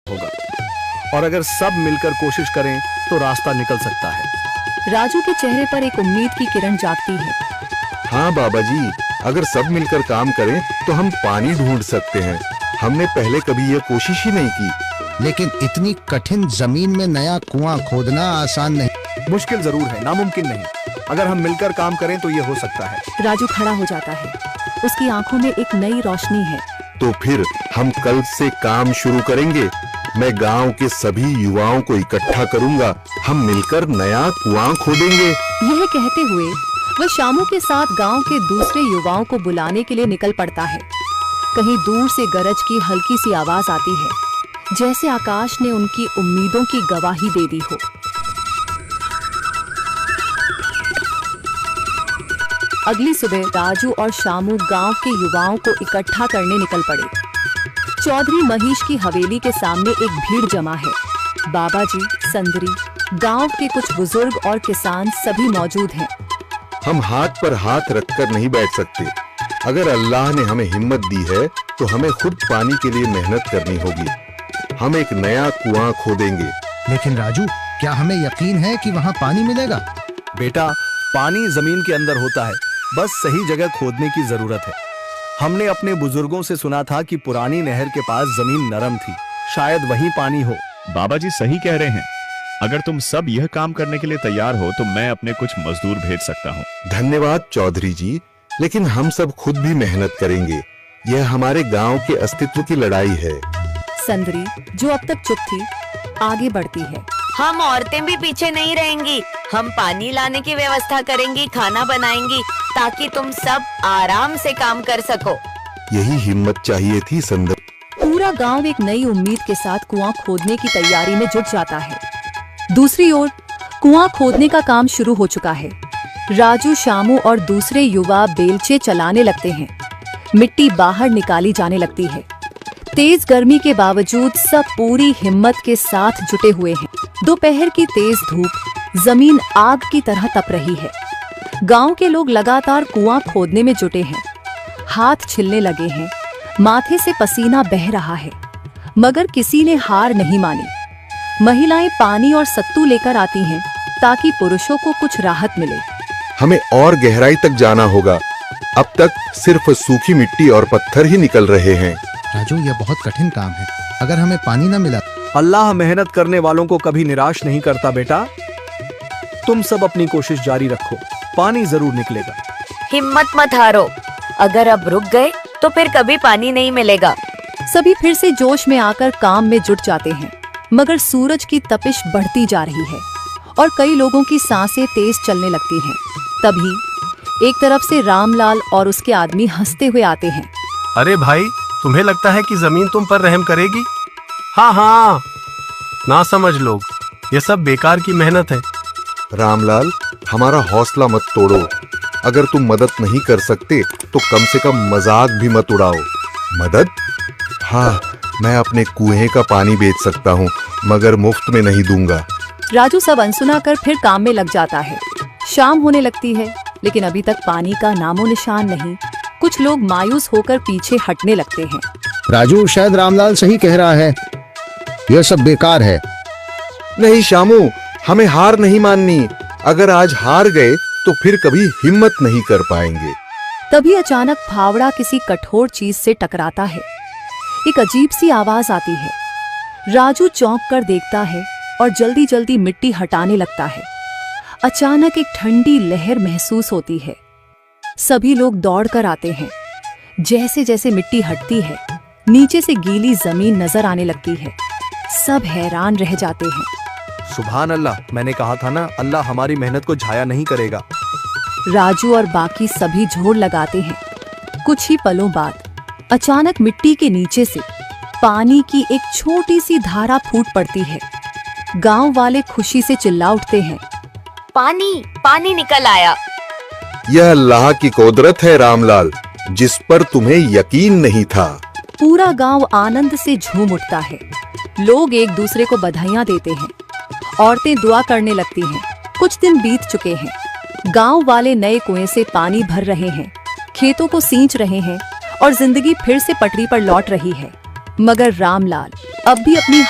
होगा, और अगर सब मिलकर कोशिश करें तो रास्ता निकल सकता है। राजू के चेहरे पर एक उम्मीद की किरण जागती है। हाँ बाबा जी, अगर सब मिलकर काम करें तो हम पानी ढूंढ सकते हैं। हमने पहले कभी ये कोशिश ही नहीं की। लेकिन इतनी कठिन जमीन में नया कुआं खोदना आसान नहीं। मुश्किल जरूर है, नामुमकिन नहीं। अगर हम मिलकर काम करें तो ये हो सकता है। राजू खड़ा हो जाता है, उसकी आंखों में एक नई रोशनी है। तो फिर हम कल से काम शुरू करेंगे। मैं गांव के सभी युवाओं को इकट्ठा करूंगा, हम मिलकर नया कुआं खोदेंगे। यह कहते हुए वह शामू के साथ गांव के दूसरे युवाओं को बुलाने के लिए निकल पड़ता है। कहीं दूर से गरज की हल्की सी आवाज आती है, जैसे आकाश ने उनकी उम्मीदों की गवाही दे दी हो। अगली सुबह राजू और शामू गांव के युवाओं को इकट्ठा करने निकल पड़े। चौधरी महेश की हवेली के सामने एक भीड़ जमा है। बाबा जी, संदरी, गांव के कुछ बुजुर्ग और किसान सभी मौजूद हैं। हम हाथ पर हाथ रखकर नहीं बैठ सकते। अगर अल्लाह ने हमें हिम्मत दी है तो हमें खुद पानी के लिए मेहनत करनी होगी। हम एक नया कुआं खोदेंगे। लेकिन राजू, क्या हमें यकीन है कि वहाँ पानी मिलेगा? बेटा, पानी जमीन के अंदर होता है, बस सही जगह खोदने की जरूरत है। हमने अपने बुजुर्गों से सुना था कि पुरानी नहर के पास जमीन नरम थी, शायद वहीं पानी हो। बाबा जी सही कह रहे हैं। अगर तुम सब यह काम करने के लिए तैयार हो तो मैं अपने कुछ मजदूर भेज सकता हूँ। धन्यवाद चौधरी जी, लेकिन हम सब खुद भी मेहनत करेंगे। यह हमारे गांव के अस्तित्व की लड़ाई है। संदरी, जो अब तक चुप थी, आगे बढ़ती है। हम औरतें भी पीछे नहीं रहेंगी। हम पानी लाने की व्यवस्था करेंगी, खाना बनाएंगी, ताकि तुम सब आराम से काम कर सको। यही हिम्मत चाहिए थी संदर। पूरा गांव एक नई उम्मीद के साथ कुआं खोदने की तैयारी में जुट जाता है। दूसरी ओर कुआं खोदने का काम शुरू हो चुका है। राजू, शामू और दूसरे युवा बेलचे चलाने लगते हैं। मिट्टी बाहर निकाली जाने लगती है। तेज गर्मी के बावजूद सब पूरी हिम्मत के साथ जुटे हुए हैं। दोपहर की तेज धूप, जमीन आग की तरह तप रही है। गांव के लोग लगातार कुआं खोदने में जुटे हैं। हाथ छिलने लगे हैं, माथे से पसीना बह रहा है, मगर किसी ने हार नहीं मानी। महिलाएं पानी और सत्तू लेकर आती हैं ताकि पुरुषों को कुछ राहत मिले। हमें और गहराई तक जाना होगा। अब तक सिर्फ सूखी मिट्टी और पत्थर ही निकल रहे हैं। राजू, यह बहुत कठिन काम है। अगर हमें पानी न मिला। अल्लाह मेहनत करने वालों को कभी निराश नहीं करता बेटा। तुम सब अपनी कोशिश जारी रखो, पानी जरूर निकलेगा। हिम्मत मत हारो। अगर अब रुक गए तो फिर कभी पानी नहीं मिलेगा। सभी फिर से जोश में आकर काम में जुट जाते हैं, मगर सूरज की तपिश बढ़ती जा रही है और कई लोगों की सांसें तेज चलने लगती हैं। तभी एक तरफ से रामलाल और उसके आदमी हंसते हुए आते हैं। अरे भाई, तुम्हें लगता है कि जमीन तुम पर रहम करेगी? हाँ हाँ, ना समझ लोग, ये सब बेकार की मेहनत है। रामलाल, हमारा हौसला मत तोड़ो। अगर तुम मदद नहीं कर सकते तो कम से कम मजाक भी मत उड़ाओ। मदद? हाँ, मैं अपने कुएं का पानी बेच सकता हूँ, मगर मुफ्त में नहीं दूंगा। राजू सब अनसुना कर फिर काम में लग जाता है। शाम होने लगती है, लेकिन अभी तक पानी का नामो निशान नहीं। कुछ लोग मायूस होकर पीछे हटने लगते हैं। राजू, शायद रामलाल सही कह रहा है, यह सब बेकार है। नहीं शामू, हमें हार नहीं माननी। अगर आज हार गए तो फिर कभी हिम्मत नहीं कर पाएंगे। तभी अचानक फावड़ा किसी कठोर चीज से टकराता है। एक अजीब सी आवाज आती है। राजू चौंक कर देखता है और जल्दी जल्दी मिट्टी हटाने लगता है। अचानक एक ठंडी लहर महसूस होती है। सभी लोग दौड़कर आते हैं। जैसे जैसे मिट्टी हटती है, नीचे से गीली जमीन नजर आने लगती है। सब हैरान रह जाते हैं। सुभान अल्लाह, मैंने कहा था ना, अल्लाह हमारी मेहनत को झाया नहीं करेगा। राजू और बाकी सभी जोर लगाते हैं। कुछ ही पलों बाद अचानक मिट्टी के नीचे से पानी की एक छोटी सी धारा फूट पड़ती है। गांव वाले खुशी से चिल्ला उठते हैं। पानी, पानी निकल आया। यह अल्लाह की कुदरत है रामलाल, जिस पर तुम्हें यकीन नहीं था। पूरा गांव आनंद से झूम उठता है। लोग एक दूसरे को बधाइयां देते हैं। औरतें दुआ करने लगती हैं। कुछ दिन बीत चुके हैं। गांव वाले नए कुएं से पानी भर रहे हैं, खेतों को सींच रहे हैं और जिंदगी फिर से पटरी पर लौट रही है। मगर रामलाल अब भी अपनी